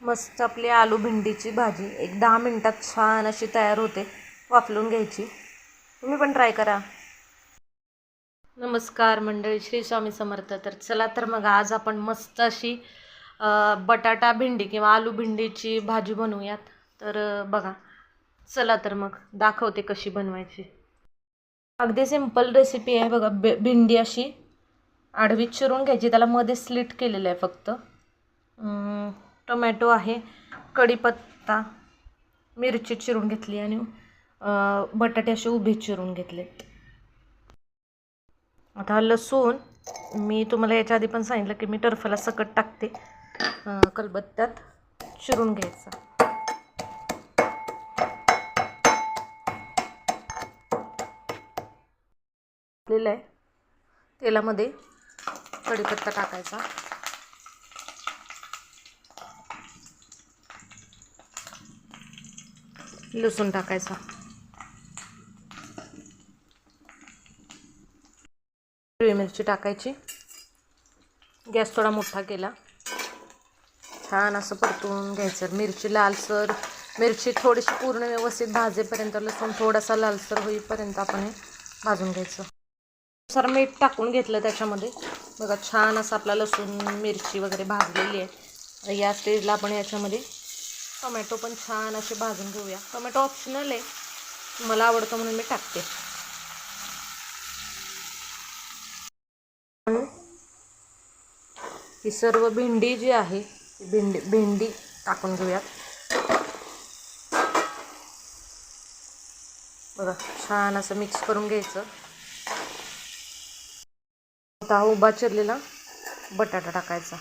मस्त आपली आलू भेंडीची भाजी एक 10 मिनिटात छान अशी तयार होते. वाफलून घ्यायची. तुम्ही पण ट्राय करा. नमस्कार मंडळी, श्री स्वामी समर्थ. तर चला तर मग आज आपण मस्त अशी बटाटा भेंडी किंवा आलू भेंडीची भाजी बनवूयात. तर बघा, चला तर मग दाखवते कशी बनवायची. अगदी सिंपल रेसिपी आहे बघा. भेंडी अशी आडवी चिरून घ्यायची, त्याला मध्ये स्लिट केलेलं आहे फक्त. टोमॅटो आहे, कढीपत्ता, मिरची चिरून घेतली आणि बटाटे असे उभे चिरून घेतलेत. आता लसूण मी तुम्हाला याच्या आधी पण सांगितलं की मी टरफला सकट टाकते. खलबत्त्यात चिरून घ्यायचा. आहे तेलामध्ये कढीपत्ता टाकायचा, लसूण टाकायचा, हिरवी मिरची टाकायची. गॅस थोडा मोठा केला, छान असं परतून घ्यायचं. मिरची लालसर, मिरची थोडीशी पूर्ण व्यवस्थित भाजेपर्यंत, लसूण थोडासा लालसर होईपर्यंत आपण हे भाजून घ्यायचं. सर मीठ टाकून घेतलं त्याच्यामध्ये. बघा छान असं आपला लसूण मिरची वगैरे भाजलेली आहे. या स्टेजला आपण याच्यामध्ये टोमॅटो पण छान असे भाजून घेऊया. टोमॅटो ऑप्शनल आहे, मला आवडतं म्हणून मी टाकते. ही सर्व भेंडी जी आहे भेंडी टाकून घेऊयात. बघा छान असं मिक्स करून घ्यायचं. आता उभा चिरलेला बटाटा टाकायचा.